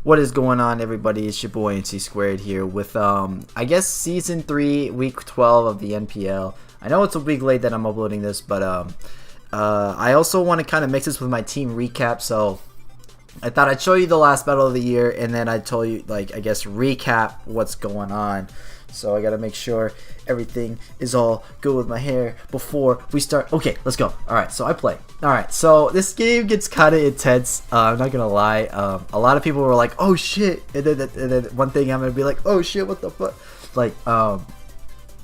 What is going on, everybody? It's your boy NC Squared here with I guess season 3 week 12 of the NPL. I know it's a week late that I'm uploading this, but I also want to kind of mix this with my team recap, so I thought I'd show you the last battle of the year and then I'd tell you, like, I guess recap what's going on. So I gotta make sure everything is all good with my hair before we start. Okay, let's go. Alright, so I play. Alright, so this game gets kind of intense. I'm not gonna lie. A lot of people were like, oh shit. And then one thing I'm gonna be like, oh shit, what the fuck? Like,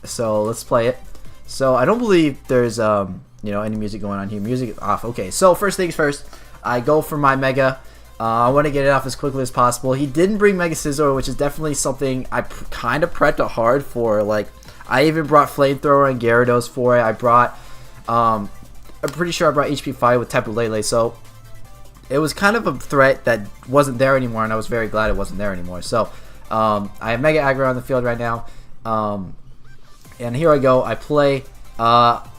so let's play it. So I don't believe there's, you know, any music going on here. Music is off. Okay, so first things first, I go for my Mega. I want to get it off as quickly as possible. He didn't bring Mega Scizor, which is definitely something I kind of prepped hard for. Like, I even brought Flamethrower and Gyarados for it. I brought, I'm pretty sure I brought HP Fire with Tapu Lele. So, it was kind of a threat that wasn't there anymore, and I was very glad it wasn't there anymore. So, I have Mega Aggro on the field right now. And here I go. I play.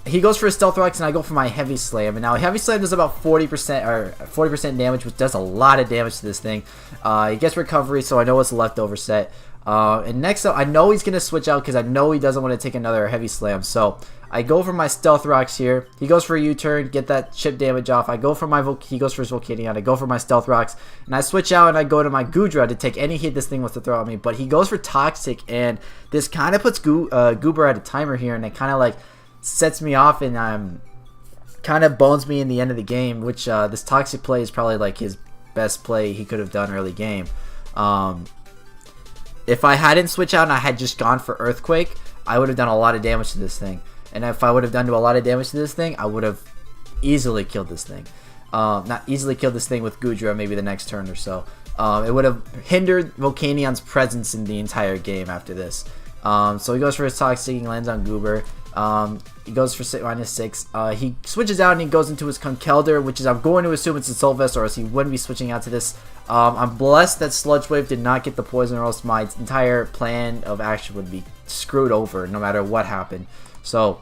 He goes for a Stealth Rocks, and I go for my Heavy Slam. And now Heavy Slam does about 40% or 40% damage, which does a lot of damage to this thing. He gets Recovery, so I know it's a leftover set. And next up, I know he's gonna switch out because I know he doesn't want to take another Heavy Slam. So I go for my Stealth Rocks here. He goes for a U-turn, get that chip damage off. I go for my he goes for his Volcanion. I go for my Stealth Rocks, and I switch out and I go to my Goodra to take any hit this thing wants to throw at me. But he goes for Toxic, and this kind of puts Goober at a timer here, and it kind of like sets me off and kind of bones me in the end of the game, which this Toxic play is probably like his best play he could have done early game. If I hadn't switched out and I had just gone for Earthquake, I would have done a lot of damage to this thing. And if I would have done a lot of damage to this thing, I would have easily killed this thing. Not easily killed this thing with Goodra maybe the next turn or so. It would have hindered Volcanion's presence in the entire game after this. So he goes for his Toxic, he lands on Goober. He goes for -6. He switches out and he goes into his Conkeldurr, which is, I'm going to assume it's a Soul Vest, or else he wouldn't be switching out to this. I'm blessed that Sludge Wave did not get the poison, or else my entire plan of action would be screwed over no matter what happened. So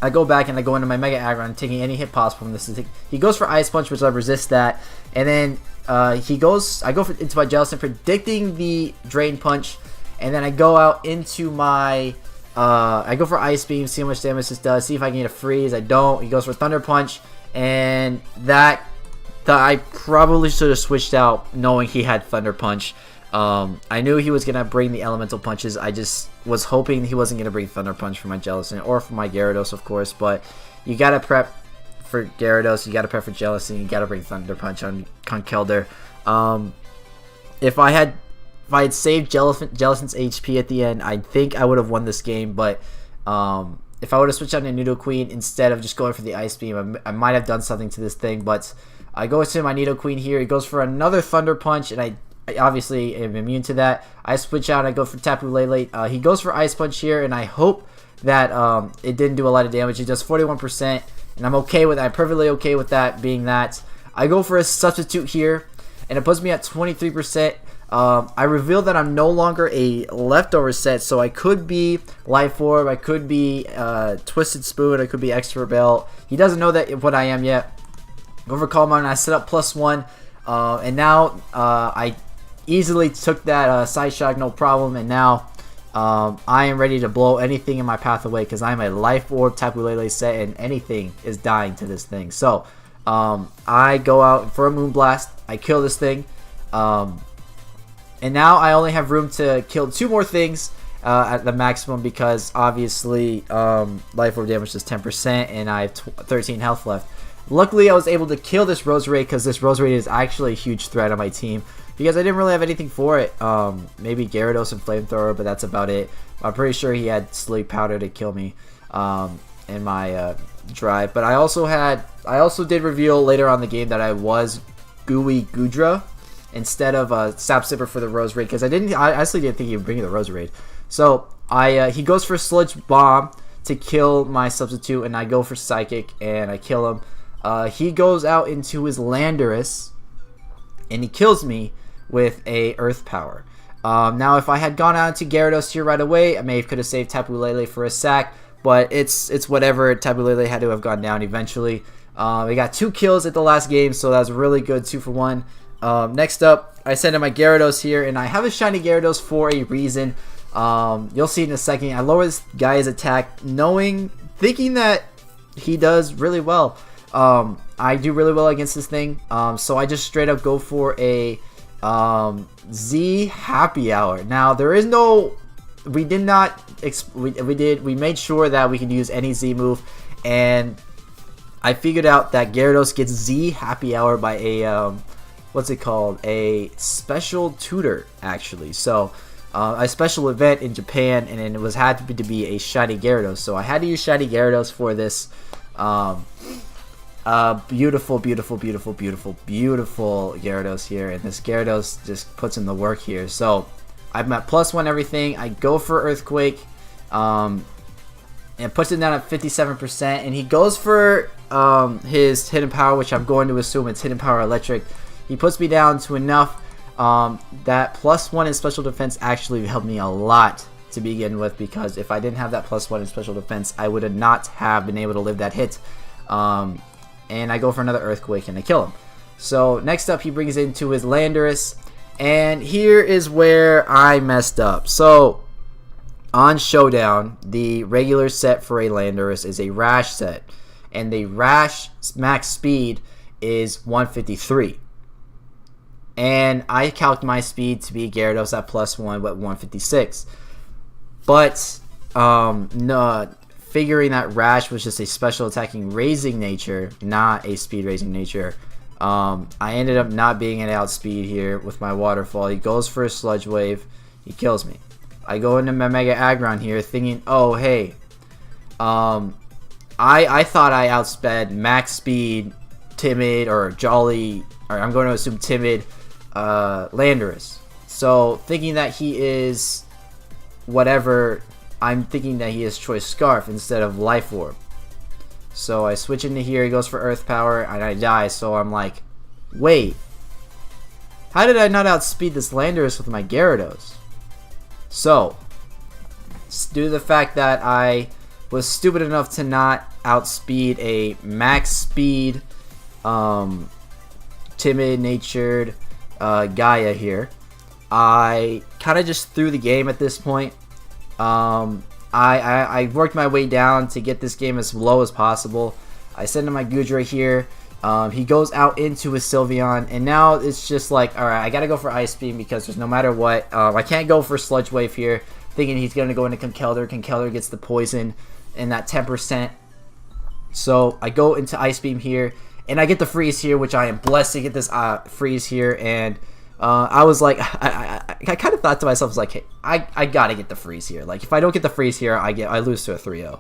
I go back and I go into my Mega Aggron, taking any hit possible from this. He goes for Ice Punch, which I resist that, and then I go into my Jellicent, predicting the Drain Punch, and then I go out into my I go for Ice Beam, see how much damage this does, see if I can get a freeze. I don't. He goes for Thunder Punch, and that I probably should have switched out knowing he had Thunder Punch. I knew he was going to bring the Elemental Punches. I just was hoping he wasn't going to bring Thunder Punch for my Jellicent, or for my Gyarados, of course. But you got to prep for Gyarados, you got to prep for Jellicent, you got to bring Thunder Punch on Conkeldurr. If I had saved Jellicent's HP at the end, I think I would have won this game. But if I would have switched out to Nidoqueen instead of just going for the Ice Beam, I might have done something to this thing. But I go to my Nidoqueen here. He goes for another Thunder Punch, and I obviously am immune to that. I switch out, I go for Tapu Lele. He goes for Ice Punch here, and I hope that it didn't do a lot of damage. It does 41%, and I'm okay with that. I'm perfectly okay with that being that. I go for a Substitute here, and it puts me at 23%. I reveal that I'm no longer a leftover set, so I could be Life Orb, I could be Twisted Spoon, I could be Extra Belt. He doesn't know that what I am yet. Go for Calm Mind, I set up +1, and now I easily took that Side Shock, no problem, and now I am ready to blow anything in my path away, because I'm a Life Orb Tapu Lele set, and anything is dying to this thing. So I go out for a Moonblast, I kill this thing, and now I only have room to kill 2 more things at the maximum, because obviously Life Orb damage is 10% and I have 13 health left. Luckily I was able to kill this Roserade, because this Roserade is actually a huge threat on my team, because I didn't really have anything for it. Maybe Gyarados and Flamethrower, but that's about it. I'm pretty sure he had Sleep Powder to kill me in my drive. But I also did reveal later on in the game that I was Gooey Goodra instead of Sap Sipper for the Roserade, because I honestly didn't think he would bring you the Roserade. So he goes for Sludge Bomb to kill my Substitute, and I go for Psychic and I kill him. He goes out into his Landorus and he kills me with a Earth Power. Now if I had gone out to Gyarados here right away, I may have could have saved Tapu Lele for a sack, but it's whatever. Tapu Lele had to have gone down eventually. We got 2 kills at the last game, so that was really good, 2 for 1. Next up, I send in my Gyarados here, and I have a shiny Gyarados for a reason. You'll see in a second. I lower this guy's attack, thinking that he does really well. I do really well against this thing, so I just straight up go for a Z Happy Hour. Now there is no, we did not, we made sure that we could use any Z move, and I figured out that Gyarados gets Z Happy Hour by a what's it called? A special tutor, actually. So a special event in Japan, and it had to be a shiny Gyarados. So I had to use shiny Gyarados for this beautiful Gyarados here, and this Gyarados just puts in the work here. So I'm at +1 everything. I go for Earthquake, and puts it down at 57%, and he goes for his Hidden Power, which I'm going to assume it's Hidden Power Electric. He puts me down to enough that +1 in special defense actually helped me a lot to begin with, because if I didn't have that +1 in special defense, I would not have been able to live that hit. And I go for another Earthquake and I kill him. So next up, he brings into his Landorus, and here is where I messed up. So on Showdown, the regular set for a Landorus is a Rash set, and the Rash max speed is 153. And I calced my speed to be Gyarados at +1, but 156. But no, figuring that Rash was just a special attacking raising nature, not a speed raising nature, I ended up not being an outspeed here with my Waterfall. He goes for a Sludge Wave. He kills me. I go into my Mega Aggron here thinking, oh hey, I thought I outsped max speed timid or jolly, or I'm going to assume timid Landorus. So thinking that he is whatever, I'm thinking that he is Choice Scarf instead of Life Orb. So I switch into here, he goes for Earth Power, and I die. So I'm like, wait, how did I not outspeed this Landorus with my Gyarados? So, due to the fact that I was stupid enough to not outspeed a max speed, timid natured Gaia here, I kind of just threw the game at this point. I worked my way down to get this game as low as possible. I send in my Goodra here. He goes out into his Sylveon, and now it's just like, alright, I gotta go for Ice Beam because there's no matter what. I can't go for Sludge Wave here, thinking he's gonna go into Conkeldurr. Conkeldurr gets the poison and that 10%. So I go into Ice Beam here, and I get the freeze here, which I am blessed to get this freeze here. And I was like, I kind of thought to myself, I was like, hey, I gotta get the freeze here. Like, if I don't get the freeze here, I lose to a 3-0.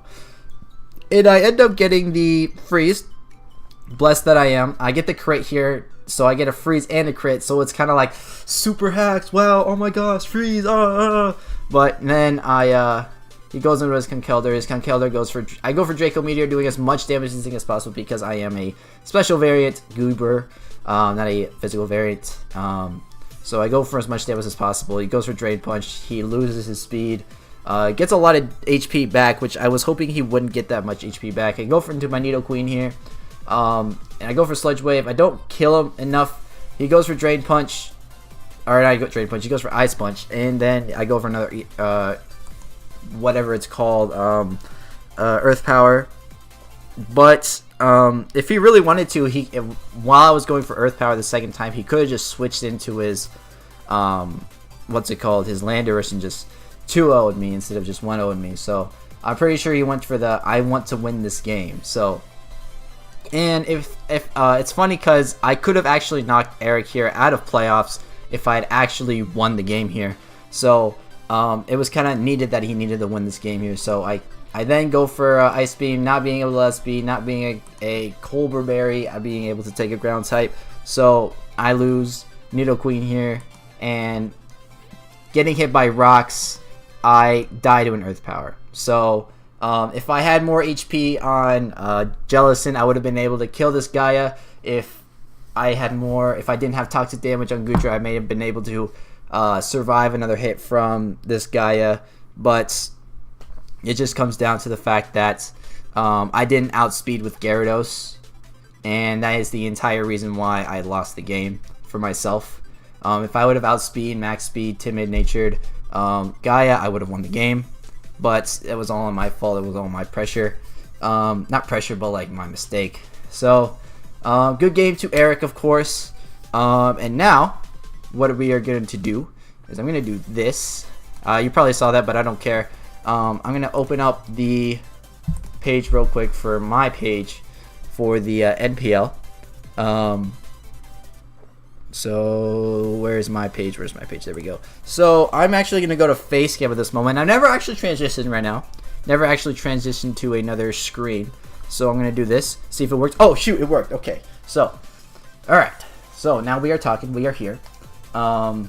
And I end up getting the freeze. Blessed that I am. I get the crit here, so I get a freeze and a crit. So it's kind of like super hacks. Wow! Oh my gosh! Freeze! But then he goes into his Conkeldurr. His Conkeldurr goes for. I go for Draco Meteor, doing as much damage as possible because I am a special variant Goober, not a physical variant. So I go for as much damage as possible. He goes for Drain Punch. He loses his speed. Gets a lot of HP back, which I was hoping he wouldn't get that much HP back. I go for into my Nidoqueen here. And I go for Sludge Wave. I don't kill him enough. He goes for Drain Punch. Alright, I go Drain Punch. He goes for Ice Punch. And then I go for another, whatever it's called, Earth Power. But, if he really wanted to, while I was going for Earth Power the second time, he could have just switched into his, what's it called, his Landorus, and just 2-0'd me instead of just 1-0'd me. So, I'm pretty sure he went for the, I want to win this game. So, and if it's funny because I could have actually knocked Eric here out of playoffs if I had actually won the game here. So it was kind of needed that he needed to win this game here. So I then go for Ice Beam, not being able to outspeed, not being a Colbur Berry, being able to take a ground type. So I lose Nidoqueen here, and getting hit by rocks, I die to an Earth Power. So if I had more HP on Jellicent, I would have been able to kill this Gaia. If I didn't have toxic damage on Goodra, I may have been able to survive another hit from this Gaia. But it just comes down to the fact that I didn't outspeed with Gyarados, and that is the entire reason why I lost the game. for myself. If I would have outspeed, max speed, timid natured Gaia, I would have won the game. But it was all on my fault. It was all my pressure. Not pressure, but like my mistake. So good game to Eric, of course. And now what we are going to do is I'm going to do this. You probably saw that, but I don't care. I'm going to open up the page real quick for my page for the NPL. So where's my page? Where's my page? There we go. So I'm actually going to go to face cam at this moment. I've never actually transitioned right now. Never actually transitioned to another screen. So I'm going to do this. See if it works. Oh, shoot. It worked. Okay. So, all right. So now we are talking. We are here. I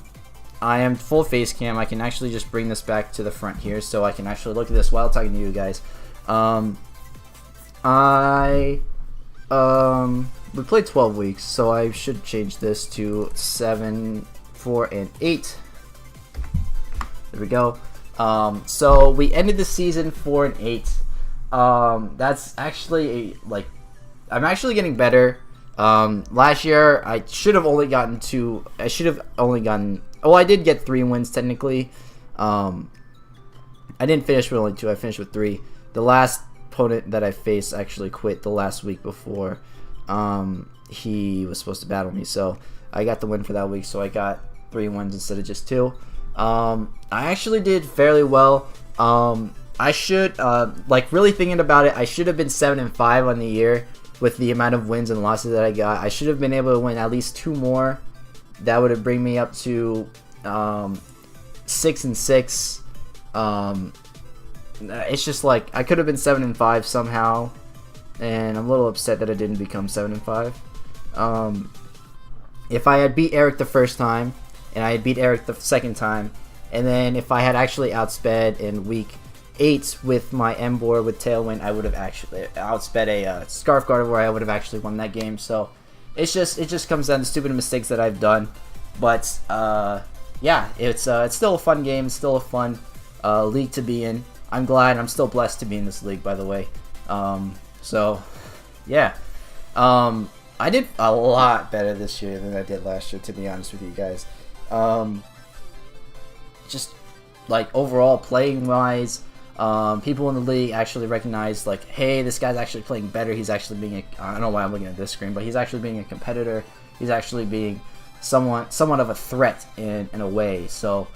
am full face cam. I can actually just bring this back to the front here so I can actually look at this while talking to you guys. We played 12 weeks, so I should change this to 7, 4, and 8. There we go. So we ended the season 4 and 8. That's actually I'm actually getting better. Last year I should have only gotten well, I did get 3 wins technically. I didn't finish with only 2. I finished with 3. The last opponent that I faced actually quit the last week before he was supposed to battle me, so I got the win for that week, so I got 3 wins instead of just 2. I actually did fairly well. I should really thinking about it, I should have been 7 and 5 on the year with the amount of wins and losses that I got. I should have been able to win at least 2 more. That would have bring me up to 6 and 6. It's just like I could have been 7 and 5 somehow, and I'm a little upset that I didn't become 7 and 5. If I had beat Eric the first time, and I had beat Eric the second time, and then if I had actually outsped in week 8 with my Embor with Tailwind, I would have actually outsped a Scarf Guard where I would have actually won that game. So it just comes down to stupid mistakes that I've done. But yeah, it's still a fun game. It's still a fun league to be in. I'm glad. I'm still blessed to be in this league, by the way. So yeah, I did a lot better this year than I did last year, to be honest with you guys. Just like overall playing wise, people in the league actually recognize like, hey, this guy's actually playing better. He's actually being I don't know why I'm looking at this screen, but he's actually being a competitor. He's actually being somewhat of a threat in a way. So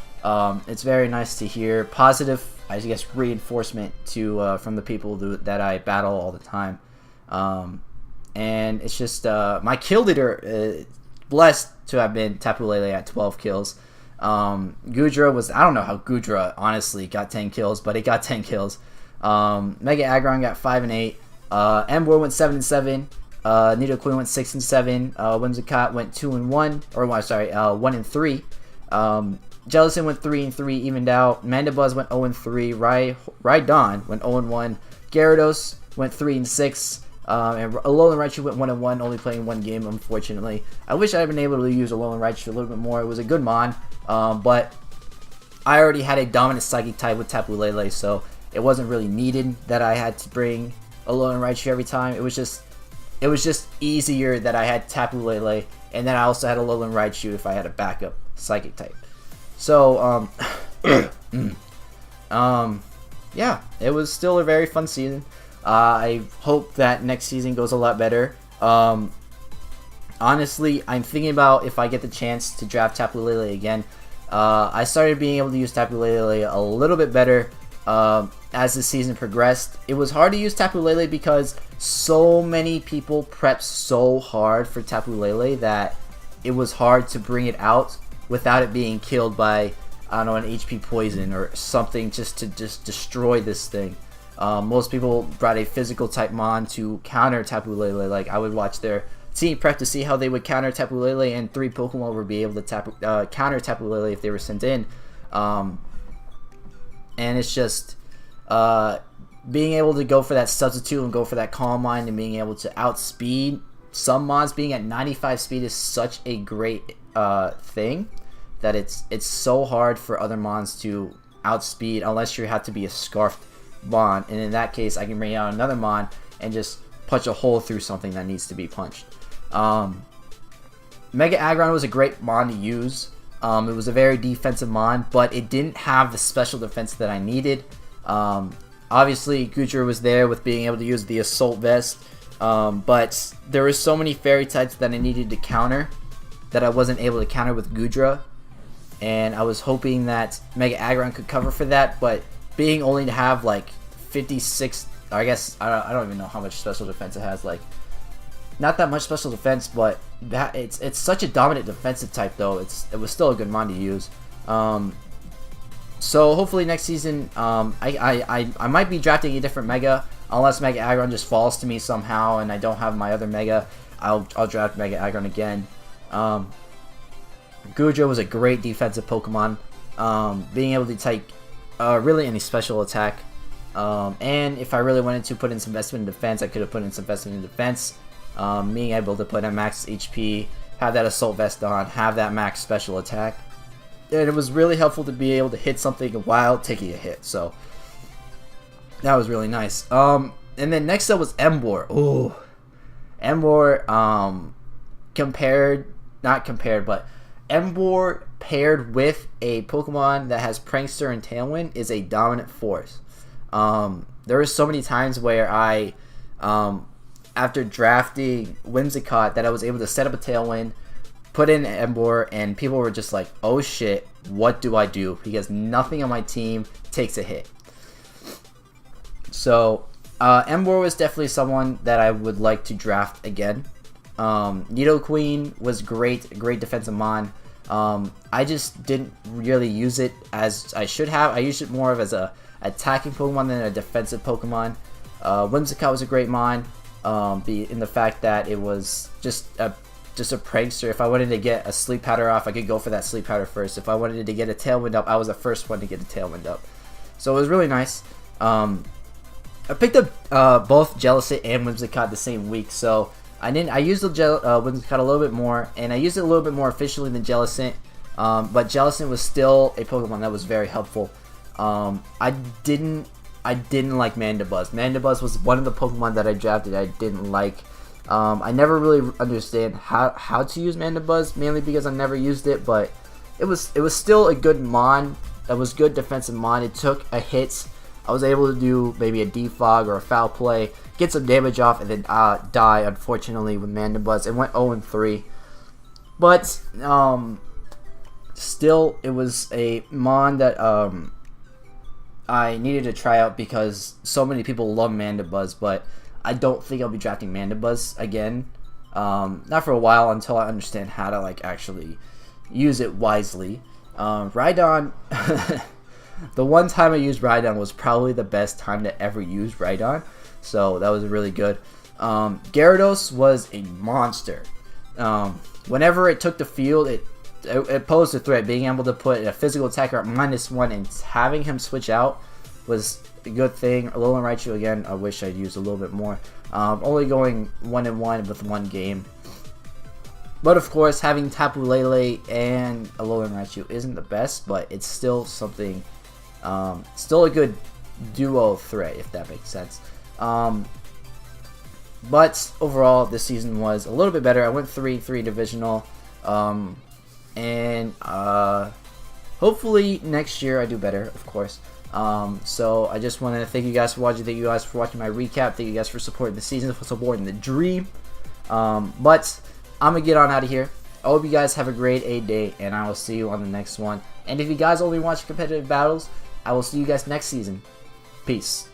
it's very nice to hear positive, I guess, reinforcement to from the people that I battle all the time. And it's just my kill leader, blessed to have been Tapu Lele at 12 kills. Gudra was, I don't know how Gudra honestly got 10 kills, but it got 10 kills. Mega Aggron got 5 and 8. Embor went 7 and 7. Nidoqueen went 6 and 7. Whimsicott went 2 and 1, or sorry, 1 and 3. Jellicent went 3 and 3, evened out. Mandibuzz went 0 and 3. Rhydon went 0 and 1. Gyarados went 3 and 6. And Alolan Raichu went 1 and 1, only playing 1 game, unfortunately. I wish I had been able to use Alolan Raichu a little bit more. It was a good mon, but I already had a dominant Psychic type with Tapu Lele, so it wasn't really needed that I had to bring Alolan Raichu every time. It was just easier that I had Tapu Lele, and then I also had Alolan Raichu if I had a backup Psychic type. So yeah, it was still a very fun season. I hope that next season goes a lot better. Honestly, I'm thinking about if I get the chance to draft Tapu Lele again. I started being able to use Tapu Lele a little bit better as the season progressed. It was hard to use Tapu Lele because so many people prepped so hard for Tapu Lele that it was hard to bring it out without it being killed by, I don't know, an HP poison or something just to destroy this thing. Most people brought a physical type mon to counter Tapu Lele. Like, I would watch their team prep to see how they would counter Tapu Lele, and 3 Pokemon would be able to counter Tapu Lele if they were sent in. And it's just being able to go for that substitute and go for that Calm Mind and being able to outspeed some mons. Being at 95 speed is such a great thing that it's so hard for other mons to outspeed unless you have to be a Scarfed mon, and in that case I can bring out another mon and just punch a hole through something that needs to be punched. Mega Aggron was a great mon to use. It was a very defensive mon, but it didn't have the special defense that I needed. Obviously, Goodra was there with being able to use the Assault Vest, but there were so many fairy types that I needed to counter that I wasn't able to counter with Goodra, and I was hoping that Mega Aggron could cover for that, but being only to have like 56, I guess, I don't even know how much special defense it has, like, not that much special defense, but that it's such a dominant defensive type though. It was still a good mon to use. So hopefully next season, I might be drafting a different Mega, unless Mega Aggron just falls to me somehow and I don't have my other Mega. I'll draft Mega Aggron again. Goodra was a great defensive Pokemon, being able to take really any special attack. And if I really wanted to put in some investment in defense, I could have put in some investment in defense. Being able to put a max HP, have that Assault Vest on, have that max special attack. And it was really helpful to be able to hit something while taking a hit. So that was really nice. And then next up was Emboar. Ooh. Emboar, but Emboar paired with a Pokemon that has Prankster and Tailwind is a dominant force. There were so many times where I, after drafting Whimsicott, that I was able to set up a Tailwind, put in Emboar, and people were just like, oh shit, what do I do? Because nothing on my team takes a hit. So, Emboar was definitely someone that I would like to draft again. Nidoqueen was great defensive mon. I just didn't really use it as I should have. I used it more of as a attacking Pokemon than a defensive Pokemon. Whimsicott was a great mon, in the fact that it was just a prankster. If I wanted to get a Sleep Powder off, I could go for that Sleep Powder first. If I wanted to get a Tailwind up, I was the first one to get a Tailwind up. So it was really nice. I picked up both Jellicent and Whimsicott the same week, so I used the Whimsicott a little bit more, and I used it a little bit more efficiently than Jellicent. But Jellicent was still a Pokemon that was very helpful. I didn't like Mandibuzz. Mandibuzz was one of the Pokemon that I drafted I didn't like. I never really understand how to use Mandibuzz, mainly because I never used it, but it was still a good mon. It was good defensive mon. It took a hit. I was able to do maybe a defog or a foul play, get some damage off, and then die, unfortunately, with Mandibuzz. It went 0-3. But still, it was a mon that I needed to try out because so many people love Mandibuzz, but I don't think I'll be drafting Mandibuzz again. Not for a while, until I understand how to actually use it wisely. Rhydon, the one time I used Rhydon was probably the best time to ever use Rhydon, so that was really good. Gyarados was a monster. Whenever it took the field, it posed a threat. Being able to put a physical attacker at -1 and having him switch out was a good thing. Alolan Raichu, again, I wish I'd used a little bit more. Only going 1-1 with one game. But of course, having Tapu Lele and Alolan Raichu isn't the best, but it's still something, still a good duo threat, if that makes sense. But overall, this season was a little bit better. I went 3-3 divisional. And hopefully next year I do better, of course. So I just want to thank you guys for watching. Thank you guys for watching my recap. Thank you guys for supporting the season, for supporting the dream. But I'm gonna get on out of here. I hope you guys have a great day, and I will see you on the next one. And if you guys only watch competitive battles, I will see you guys next season. Peace.